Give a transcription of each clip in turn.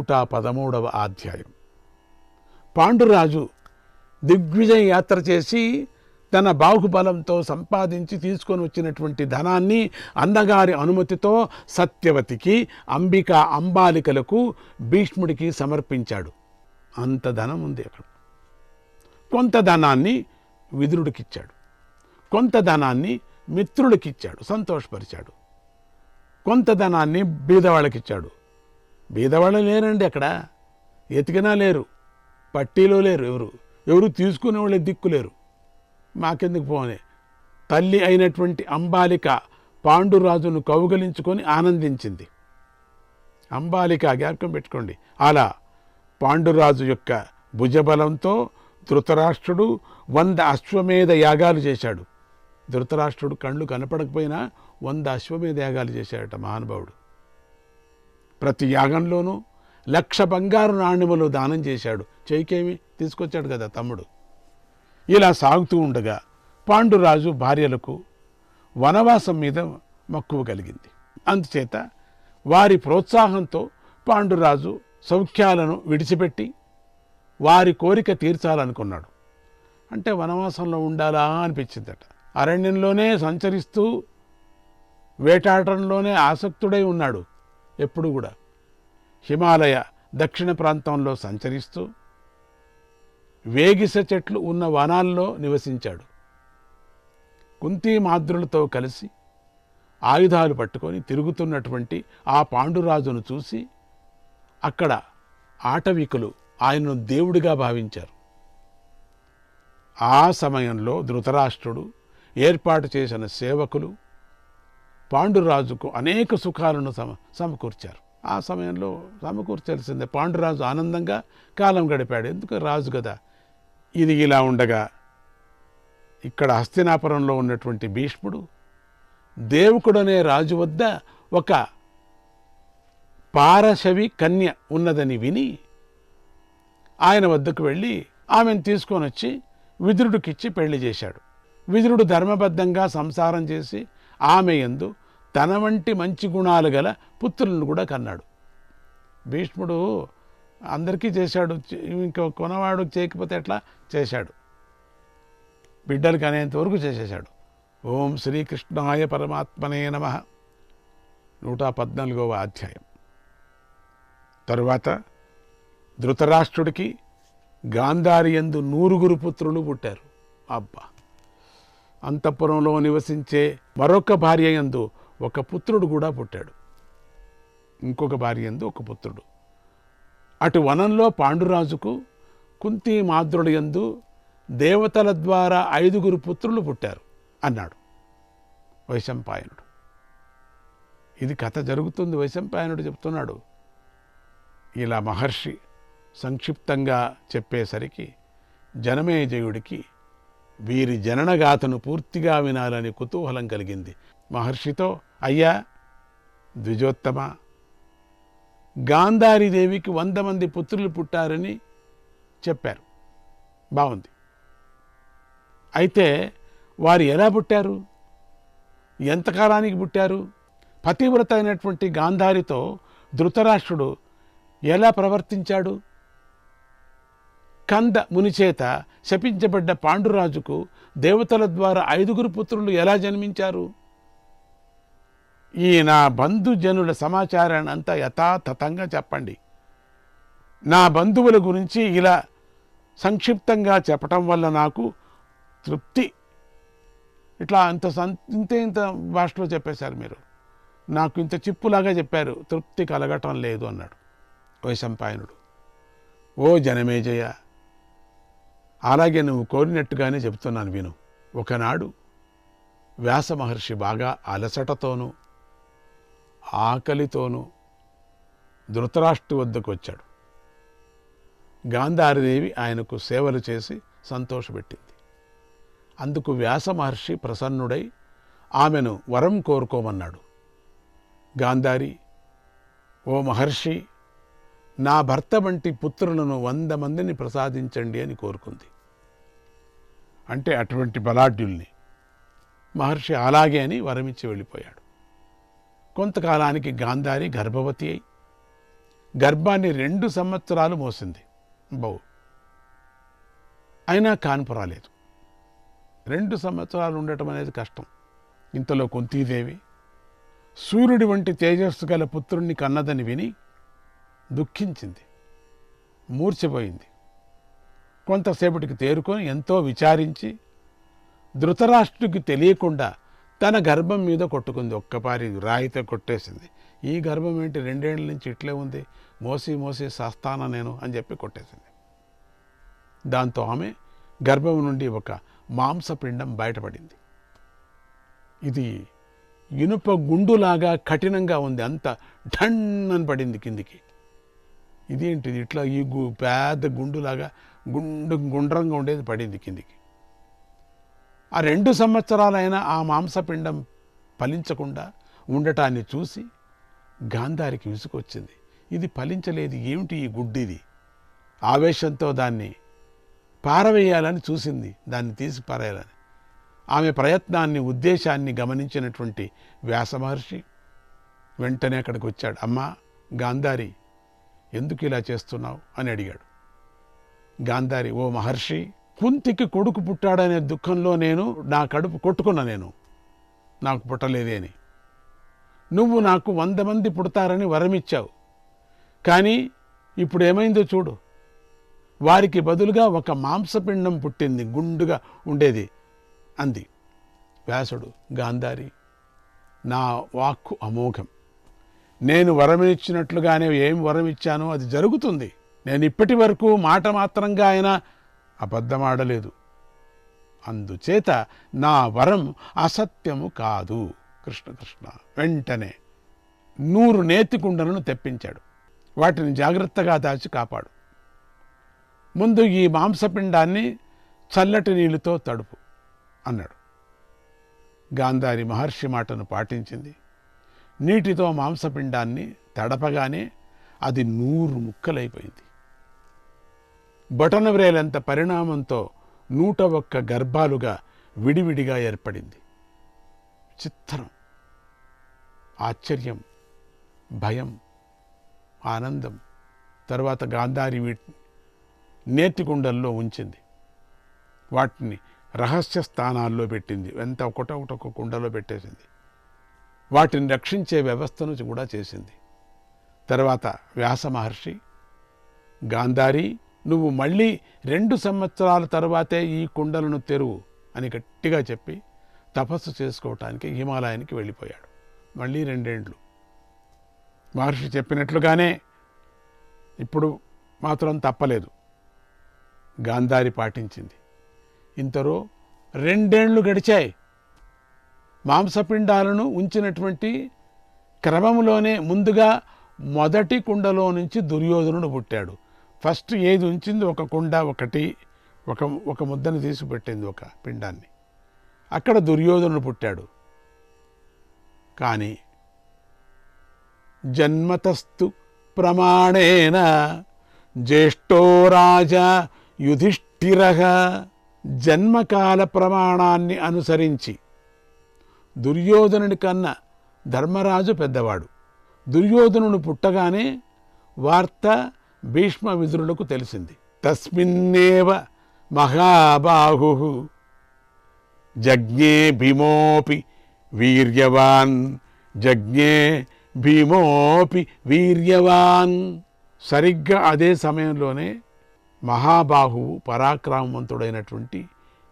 113వ అధ్యాయం. పాండురాజు దిగ్విజయ యాత్ర చేసి తన బాహుబలంతో సంపాదించి తీసుకొని వచ్చినటువంటి ధనాన్ని అన్నగారి అనుమతితో సత్యవతికి, అంబాలికలకు, భీష్ముడికి సమర్పించాడు. అంత ధనం ఉంది అక్కడ. కొంత ధనాన్ని విదురుడికిచ్చాడు, కొంత ధనాన్ని మిత్రులకిచ్చాడు, సంతోషపరిచాడు. కొంత ధనాన్ని బీదవాళ్ళకిచ్చాడు. బీదవాళ్ళు లేరండి అక్కడ, ఎతికినా లేరు, పట్టీలో లేరు, ఎవరు తీసుకునేవాళ్ళే దిక్కులేరు. మాకెందుకు పోనే. తల్లి అయినటువంటి అంబాలిక పాండురాజును కౌగలించుకొని ఆనందించింది. అంబాలిక జ్ఞాపకం పెట్టుకోండి. అలా పాండురాజు యొక్క భుజబలంతో ధృతరాష్ట్రుడు 100 అశ్వమేధ యాగాలు చేశాడు. ధృతరాష్ట్రుడు కళ్ళు కనపడకపోయినా 100 అశ్వమేధ యాగాలు చేశాడట మహానుభావుడు. ప్రతి యాగంలోనూ 1,00,000 బంగారు నాణ్యములు దానం చేశాడు. చేయికేమి తీసుకొచ్చాడు కదా తమ్ముడు. ఇలా సాగుతూ ఉండగా పాండురాజు భార్యలకు వనవాసం మీద మక్కువ కలిగింది. అందుచేత వారి ప్రోత్సాహంతో పాండురాజు సౌఖ్యాలను విడిచిపెట్టి వారి కోరిక తీర్చాలనుకున్నాడు. అంటే వనవాసంలో ఉండాలా అనిపించిందట. అరణ్యంలోనే సంచరిస్తూ వేటాడటంలోనే ఆసక్తుడై ఉన్నాడు. ఎప్పుడు కూడా హిమాలయ దక్షిణ ప్రాంతంలో సంచరిస్తూ వేగిస చెట్లు ఉన్న వనాల్లో నివసించాడు. కుంతీ మాద్రులతో కలిసి ఆయుధాలు పట్టుకొని తిరుగుతున్నటువంటి ఆ పాండురాజును చూసి అక్కడ ఆటవికులు ఆయనను దేవుడిగా భావించారు. ఆ సమయంలో ధృతరాష్ట్రుడు ఏర్పాటు చేసిన సేవకులు పాండురాజుకు అనేక సుఖాలను సమకూర్చారు. ఆ సమయంలో సమకూర్చాల్సిందే. పాండురాజు ఆనందంగా కాలం గడిపాడు. ఎందుకు, రాజు కదా. ఇది ఇలా ఉండగా ఇక్కడ హస్తినాపురంలో ఉన్నటువంటి భీష్ముడు దేవకుడనే రాజు వద్ద ఒక పారశవి కన్య ఉన్నదని విని ఆయన వద్దకు వెళ్ళి ఆమెను తీసుకొని వచ్చి విదురుడికిచ్చి పెళ్లి చేశాడు. విదురుడు ధర్మబద్ధంగా సంసారం చేసి ఆమె యందు తన వంటి మంచి గుణాలు గల పుత్రులను కూడా కన్నాడు. భీష్ముడు అందరికీ చేశాడు, ఇంకో కొనవాడు చేయకపోతే ఎట్లా చేశాడు. బిడ్డలు కనేంత వరకు చేసేశాడు. ఓం శ్రీకృష్ణాయ పరమాత్మనే నమః. 114వ అధ్యాయం. తరువాత ధృతరాష్ట్రుడికి గాంధారి యందు 100 పుత్రులు పుట్టారు. అబ్బా! అంతఃపురంలో నివసించే మరొక భార్య యందు ఒక పుత్రుడు కూడా పుట్టాడు. ఇంకొక భార్య యందు ఒక పుత్రుడు. అటు వనంలో పాండురాజుకు కుంతీ మాద్రుడి యందు దేవతల ద్వారా 5 పుత్రులు పుట్టారు అన్నాడు వైశంపాయనుడు. ఇది కథ జరుగుతుంది, వైశంపాయనుడు చెప్తున్నాడు. ఇలా మహర్షి సంక్షిప్తంగా చెప్పేసరికి జనమేజయుడికి వీరి జననగాథను పూర్తిగా వినాలని కుతూహలం కలిగింది. మహర్షితో, అయ్యా ద్విజోత్తమ, గాంధారీదేవికి 100 మంది పుత్రులు పుట్టారని చెప్పారు. బాగుంది. అయితే వారు ఎలా పుట్టారు, ఎంతకాలానికి పుట్టారు? పతివ్రత అయినటువంటి గాంధారితో ధృతరాష్ట్రుడు ఎలా ప్రవర్తించాడు? కంద మునిచేత శపించబడ్డ పాండురాజుకు దేవతల ద్వారా 5 పుత్రులు ఎలా జన్మించారు? ఈ నా బంధుజనుల సమాచారాన్ని అంతా యథాతథంగా చెప్పండి. నా బంధువుల గురించి ఇలా సంక్షిప్తంగా చెప్పటం వల్ల నాకు తృప్తి. ఇట్లా ఇంత భాషలో చెప్పేశారు మీరు, నాకు ఇంత చిప్పులాగా చెప్పారు, తృప్తి కలగటం లేదు అన్నాడు వైశంపాయనుడు. ఓ జనమేజయ, అలాగే నువ్వు కోరినట్టుగానే చెప్తున్నాను విను. ఒకనాడు వ్యాస మహర్షి బాగా అలసటతోనూ ఆకలితోనూ ధృతరాష్ట్రు వద్దకు వచ్చాడు. గాంధారీదేవి ఆయనకు సేవలు చేసి సంతోషపెట్టింది. అందుకు వ్యాస మహర్షి ప్రసన్నుడై ఆమెను వరం కోరుకోమన్నాడు. గాంధారి, ఓ మహర్షి, నా భర్త వంటి పుత్రులను 100 మందిని ప్రసాదించండి అని కోరుకుంది. అంటే అటువంటి బలాఢ్యుల్ని. మహర్షి అలాగే అని వరమిచ్చి వెళ్ళిపోయాడు. కొంతకాలానికి గాంధారి గర్భవతి అయి గర్భాన్ని 2 సంవత్సరాలు మోసింది బహు. అయినా కాన్పు రాలేదు. 2 సంవత్సరాలు ఉండటం అనేది కష్టం. ఇంతలో కుంతీదేవి సూర్యుడి వంటి తేజస్సు గల పుత్రుణ్ణి కన్నదని విని దుఃఖించింది, మూర్ఛపోయింది. కొంతసేపటికి తేరుకొని ఎంతో విచారించి ధృతరాష్ట్రుడికి తెలియకుండా తన గర్భం మీద కొట్టుకుంది. ఒక్కపారి రాయితో కొట్టేసింది. ఈ గర్భం ఏంటి 2 ఏళ్ల నుంచి ఇట్లే ఉంది, మోసి మోసి సస్తానా నేను అని చెప్పి కొట్టేసింది. దాంతో ఆమె గర్భం నుండి ఒక మాంసపిండం బయటపడింది. ఇది ఇనుప గుండులాగా కఠినంగా ఉంది. అంత ఢన్నని పడింది కిందికి. ఇదేంటిది ఇట్లా ఈ పెద్ద గుండులాగా గుండ్రంగా ఉండేది పడింది కిందికి. ఆ 2 సంవత్సరాలైనా ఆ మాంసపిండం ఫలించకుండా ఉండటాన్ని చూసి గాంధారికి విసుకొచ్చింది. ఇది ఫలించలేదు, ఏమిటి ఈ గుడ్డిది? ఆవేశంతో దాన్ని పారవేయాలని చూసింది, దాన్ని తీసి పారేయాలని. ఆమె ప్రయత్నాన్ని, ఉద్దేశాన్ని గమనించినటువంటి వ్యాస మహర్షి వెంటనే అక్కడికి వచ్చాడు. అమ్మా గాంధారి, ఎందుకు ఇలా చేస్తున్నావు అని అడిగాడు. గాంధారి, ఓ మహర్షి, కుంతికి కొడుకు పుట్టాడనే దుఃఖంలో నేను నా కడుపు కొట్టుకున్నా, నాకు పుట్టలేదే అని. నువ్వు నాకు 100 మంది పుడతారని వరమిచ్చావు, కానీ ఇప్పుడు ఏమైందో చూడు. వారికి బదులుగా ఒక మాంసపిండం పుట్టింది, గుండుగా ఉండేది అంది. వ్యాసుడు, గాంధారి, నా వాక్కు అమోఘం. నేను వరమిచ్చినట్లుగానే ఏం వరమిచ్చానో అది జరుగుతుంది. నేను ఇప్పటి వరకు మాట మాత్రంగా అయినా అబద్ధమాడలేదు. అందుచేత నా వరం అసత్యము కాదు. కృష్ణ కృష్ణ. వెంటనే 100 నేతి కుండలను తెప్పించాడు. వాటిని జాగ్రత్తగా దాచి కాపాడు. ముందు ఈ మాంసపిండాన్ని చల్లటి నీళ్ళతో తడుపు అన్నాడు. గాంధారి మహర్షి మాటను పాటించింది. నీటితో మాంసపిండాన్ని తడపగానే అది 100 ముక్కలైపోయింది. బొటనవ్రేలంత పరిణామంతో 101 గర్భాలుగా విడివిడిగా ఏర్పడింది. చిత్రం, ఆశ్చర్యం, భయం, ఆనందం. తర్వాత గాంధారి వీటిని నేతికుండల్లో ఉంచింది. వాటిని రహస్య స్థానాల్లో పెట్టింది. ఎంత ఒకటొక కుండలో పెట్టేసింది. వాటిని రక్షించే వ్యవస్థను కూడా చేసింది. తర్వాత వ్యాస మహర్షి, గాంధారి, నువ్వు మళ్ళీ 2 సంవత్సరాల తర్వాతే ఈ కుండలను తెరువు అని గట్టిగా చెప్పి తపస్సు చేసుకోవటానికి హిమాలయానికి వెళ్ళిపోయాడు. మళ్ళీ 2 ఏండ్లు మహర్షి చెప్పినట్లుగానే ఇప్పుడు మాత్రం తప్పలేదు. గాంధారి పాటించింది. ఇంతలో 2 ఏండ్లు గడిచాయి. మాంసపిండాలను ఉంచినటువంటి క్రమంలోనే ముందుగా మొదటి కుండలో నుంచి దుర్యోధనుడు పుట్టాడు. ఫస్ట్ ఏది ఉంచింది, ఒక కుండ, ఒక ముద్దను తీసి పెట్టింది, ఒక పిండాన్ని. అక్కడ దుర్యోధనుడు పుట్టాడు. కానీ జన్మతస్తు ప్రమాణేన జ్యేష్ఠో రాజా యుధిష్ఠిరః. జన్మకాల ప్రమాణాన్ని అనుసరించి దుర్యోధనుడి కన్నా ధర్మరాజు పెద్దవాడు. దుర్యోధనుడు పుట్టగానే వార్త భీష్మ విదురులకు తెలిసింది. తస్మిన్నేవ మహాబాహు జజ్ఞే భీమోపి వీర్యవాన్. జజ్ఞే భీమోపి వీర్యవాన్. సరిగ్గా అదే సమయంలోనే మహాబాహువు, పరాక్రమవంతుడైనటువంటి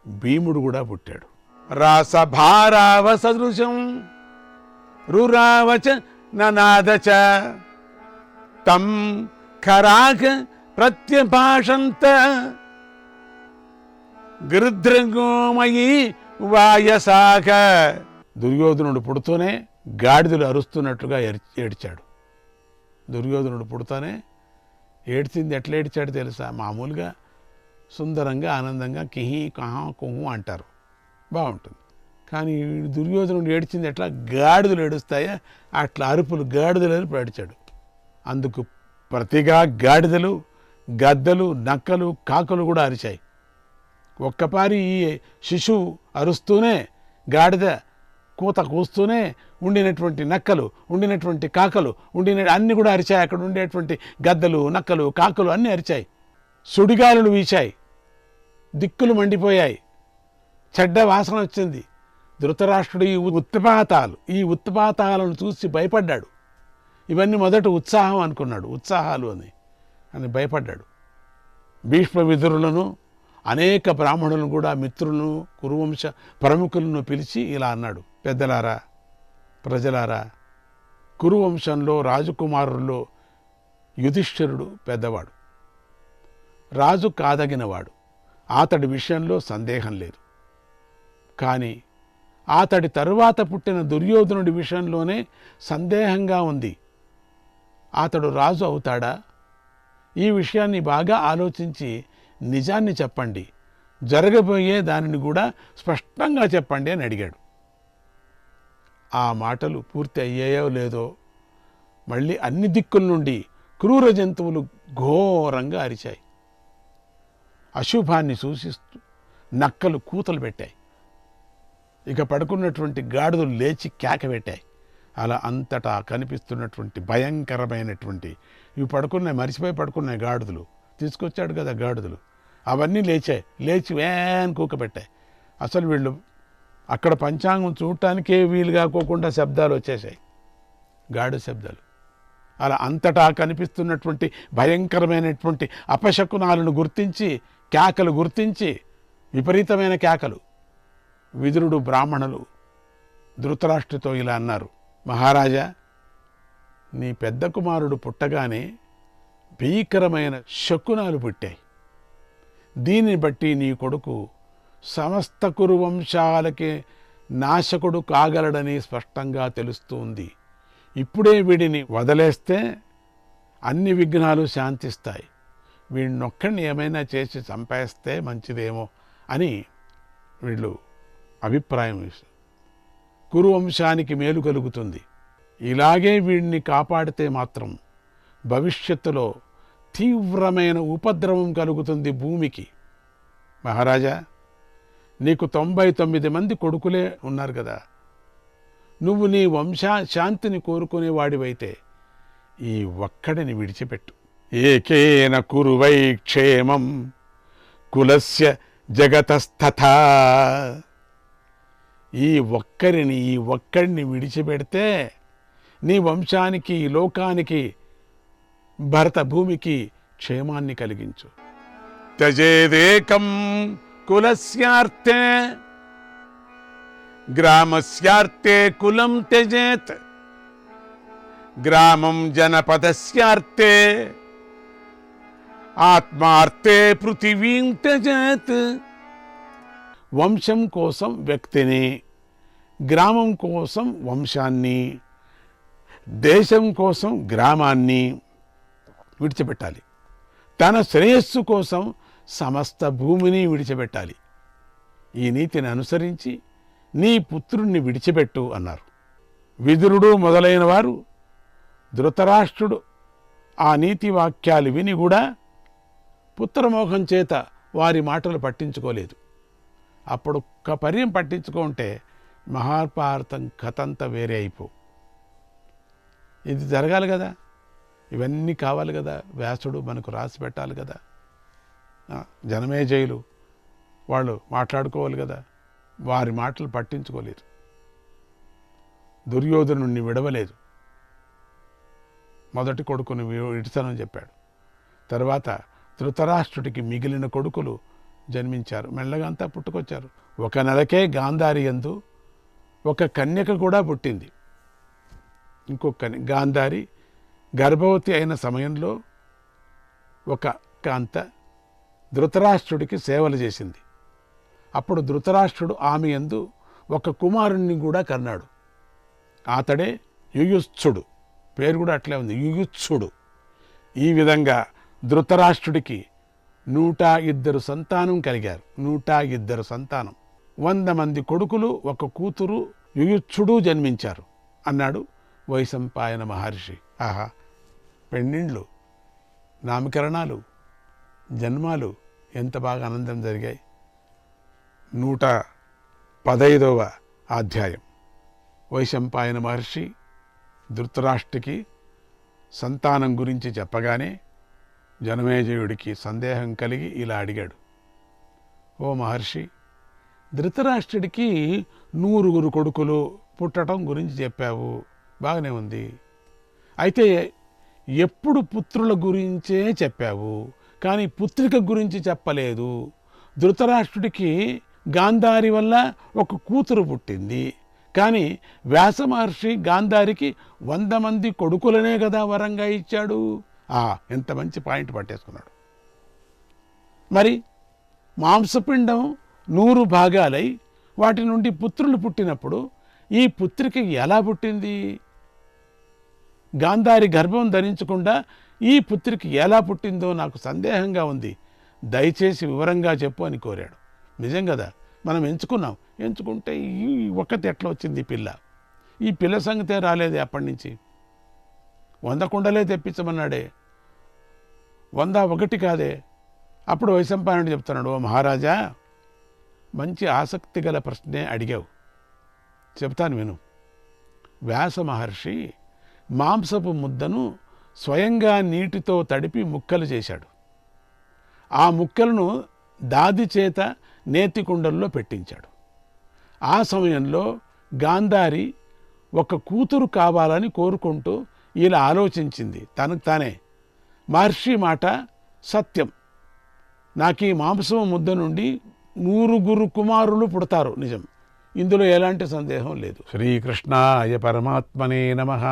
భీముడు కూడా పుట్టాడు. రాసభారావ సదృశం రురావచ ననాదచ తం ఖరాక ప్రత్యభాషంత గృధ్రగోమయీ వాయసాక. దుర్యోధనుడు పుడుతూనే గాడిదలు అరుస్తున్నట్లుగా ఏడ్చాడు. దుర్యోధనుడు పుడుతూనే ఏడ్చింది. ఎట్లా ఏడ్చాడు తెలుసా? మామూలుగా సుందరంగా, ఆనందంగా కిహి కహా కుహు అంటారు, బాగుంటుంది. కానీ దుర్యోధనుడు ఏడ్చింది ఎట్లా? గాడిదలు ఏడుస్తాయా అట్లా అరుపులు, గాడిదలు అరుపు ఏడ్చాడు. అందుకు ప్రతిగా గాడిదలు, గద్దలు, నక్కలు, కాకులు కూడా అరిచాయి. ఒక్కపారి ఈ శిశువు అరుస్తూనే గాడిద కూత కూస్తూనే ఉండినటువంటి నక్కలు, ఉండినటువంటి కాకలు, అన్నీ కూడా అరిచాయి. అక్కడ ఉండేటువంటి గద్దలు, నక్కలు, కాకలు అన్నీ అరిచాయి. సుడిగాలులు వీచాయి, దిక్కులు మండిపోయాయి, చెడ్డ వాసన వచ్చింది. ధృతరాష్ట్రుడు ఈ ఉత్పాతాలను చూసి భయపడ్డాడు. ఇవన్నీ మొదట ఉత్సాహం అనుకున్నాడు, ఉత్సాహాలు అని భయపడ్డాడు. భీష్మ విదురులను, అనేక బ్రాహ్మణులను కూడా, మిత్రులను, కురువంశ ప్రముఖులను పిలిచి ఇలా అన్నాడు: పెద్దలారా, ప్రజలారా, కురువంశంలో రాజకుమారుల్లో యుధిష్ఠిరుడు పెద్దవాడు, రాజు కాదగినవాడు. అతడి విషయంలో సందేహం లేదు. కానీ అతడి తరువాత పుట్టిన దుర్యోధనుడి విషయంలోనే సందేహంగా ఉంది. అతడు రాజు అవుతాడా? ఈ విషయాన్ని బాగా ఆలోచించి నిజాన్ని చెప్పండి, జరగబోయే దానిని కూడా స్పష్టంగా చెప్పండి అని అడిగాడు. ఆ మాటలు పూర్తి అయ్యాయో లేదో మళ్ళీ అన్ని దిక్కుల నుండి క్రూర జంతువులు ఘోరంగా అరిచాయి. అశుభాన్ని సూచిస్తూ నక్కలు కూతలు పెట్టాయి. ఇక పడుకున్నటువంటి గాడిదలు లేచి కేక పెట్టాయి. అలా అంతటా కనిపిస్తున్నటువంటి భయంకరమైనటువంటి ఇవి మరిచిపోయి పడుకున్నాయి గాడిదలు. తీసుకొచ్చాడు కదా గాడిదలు, అవన్నీ లేచాయి. లేచి వేన్ కూక పెట్టాయి. అసలు వీళ్ళు అక్కడ పంచాంగం చూడటానికే వీలు కాకోకుండా శబ్దాలు వచ్చేసాయి, గాడి శబ్దాలు. అలా అంతటా కనిపిస్తున్నటువంటి భయంకరమైనటువంటి అపశకునాలను గుర్తించి, కేకలు గుర్తించి, విపరీతమైన కేకలు. విదురుడు, బ్రాహ్మణులు ధృతరాష్ట్రుడితో ఇలా అన్నారు: మహారాజా, నీ పెద్ద కుమారుడు పుట్టగానే భీకరమైన శకునాలు పుట్టాయి. దీన్ని బట్టి నీ కొడుకు సమస్త కురువంశాలకే నాశకుడు కాగలడని స్పష్టంగా తెలుస్తుంది. ఇప్పుడే వీడిని వదిలేస్తే అన్ని విఘ్నాలు శాంతిస్తాయి. వీడినొక్కడిని ఏమైనా చేసి చంపేస్తే మంచిదేమో అని వీళ్ళు అభిప్రాయం. కురువంశానికి మేలు కలుగుతుంది. ఇలాగే వీడిని కాపాడితే మాత్రం భవిష్యత్తులో తీవ్రమైన ఉపద్రవం కలుగుతుంది భూమికి. మహారాజా, నీకు 99 మంది కొడుకులే ఉన్నారు కదా, నువ్వు నీ శాంతిని కోరుకునేవాడివైతే ఈ ఒక్కడిని విడిచిపెట్టు. ఏకేన కురువై క్షేమం కులస్య జగతస్తథా. ఈ ఒక్కడిని విడిచిపెడితే నీ వంశానికి, లోకానికి, భరత భూమికి క్షేమాన్ని కలిగించు. త్యజేదేకం కులస్యార్తే గ్రామస్యార్తే కులం త్యజేత్ గ్రామం జనపదస్యార్తే ఆత్మార్తే పృథివీం త్యజేత్. వంశం కోసం వ్యక్తిని, గ్రామం కోసం వంశాన్ని, దేశం కోసం గ్రామాన్ని విడిచిపెట్టాలి. తన శ్రేయస్సు కోసం సమస్త భూమిని విడిచిపెట్టాలి. ఈ నీతిని అనుసరించి నీ పుత్రుణ్ణి విడిచిపెట్టు అన్నారు. విదురుడు మొదలైన వారు, ధృతరాష్ట్రుడు ఆ నీతి వాక్యాలు విని కూడా పుత్రమోహం చేత వారి మాటలు పట్టించుకోలేదు. అప్పుడు ఒక్క పర్యం పట్టించుకుంటే మహాభారతం కథంతా వేరే అయిపో. ఇది జరగాలి కదా, ఇవన్నీ కావాలి కదా, వ్యాసుడు మనకు రాసి పెట్టాలి కదా, జనమేజయులు వాళ్ళు మాట్లాడుకోవాలి కదా. వారి మాటలు పట్టించుకోలేదు. దుర్యోధనుణ్ణి విడవలేదు. మొదటి కొడుకుని విడిచనని చెప్పాడు. తర్వాత ధృతరాష్ట్రుడికి మిగిలిన కొడుకులు జన్మించారు. మెల్లగా అంతా పుట్టుకొచ్చారు. ఒక నెలకే గాంధారి యందు ఒక కన్యక కూడా పుట్టింది. ఇంకొక గాంధారి గర్భవతి అయిన సమయంలో ఒక కాంత ధృతరాష్ట్రుడికి సేవలు చేసింది. అప్పుడు ధృతరాష్ట్రుడు ఆమె యందు ఒక కుమారుణ్ణి కూడా కన్నాడు. అతడే యుయుత్సుడు. పేరు కూడా అట్లే ఉంది, యుయుత్సుడు. ఈ విధంగా ధృతరాష్ట్రుడికి 102 సంతానం కలిగారు. 102 సంతానం, 100 మంది కొడుకులు, ఒక కూతురు యుయుత్సుడు జన్మించారు అన్నాడు వైశంపాయన మహర్షి. ఆహా, పెళ్ళిళ్ళు, నామకరణాలు, జన్మాలు ఎంత బాగా ఆనందం జరిగాయి. 115వ అధ్యాయం. వైశంపాయన మహర్షి ధృతరాష్ట్రుడికి సంతానం గురించి చెప్పగానే జనమేజయుడికి సందేహం కలిగి ఇలా అడిగాడు, ఓ మహర్షి, ధృతరాష్ట్రుడికి 100 కొడుకులు పుట్టడం గురించి చెప్పావు, బాగానే ఉంది. అయితే ఎప్పుడు పుత్రుల గురించే చెప్పావు, కానీ పుత్రిక గురించి చెప్పలేదు. ధృతరాష్ట్రుడికి గాంధారి వల్ల ఒక కూతురు పుట్టింది, కానీ వ్యాస మహర్షి గాంధారికి 100 మంది కొడుకులనే కదా వరంగా ఇచ్చాడు. ఎంత మంచి పాయింట్ పట్టేసుకున్నాడు. మరి మాంసపిండం 100 భాగాలై వాటి నుండి పుత్రులు పుట్టినప్పుడు ఈ పుత్రిక ఎలా పుట్టింది? గాంధారి గర్భం ధరించకుండా ఈ పుత్రిక ఎలా పుట్టిందో నాకు సందేహంగా ఉంది, దయచేసి వివరంగా చెప్పు అని కోరాడు. నిజం కదా, మనం ఎంచుకుంటే ఈ ఒక్కటి ఎట్లా వచ్చింది పిల్ల? ఈ పిల్ల సంగతే రాలేదే అప్పటి నుంచి. 100 కుండలే తెప్పించమన్నాడే, 101 కాదే. అప్పుడు వైశంపాయనుడు చెప్తున్నాడు, ఓ మహారాజా, మంచి ఆసక్తి గల ప్రశ్నే అడిగావు, చెప్తాను విను. వ్యాస మహర్షి మాంసపు ముద్దను స్వయంగా నీటితో తడిపి ముక్కలు చేశాడు. ఆ ముక్కలను దాది చేత నేతి కుండల్లో పెట్టించాడు. ఆ సమయంలో గాంధారి ఒక కూతురు కావాలని కోరుకుంటూ ఇలా ఆలోచించింది తనకు తానే, మహర్షి మాట సత్యం, నాకు ఈ మాంసం ముద్ద నుండి 100 కుమారులు పుడతారు, నిజం, ఇందులో ఎలాంటి సందేహం లేదు. శ్రీకృష్ణాయ పరమాత్మనే నమః.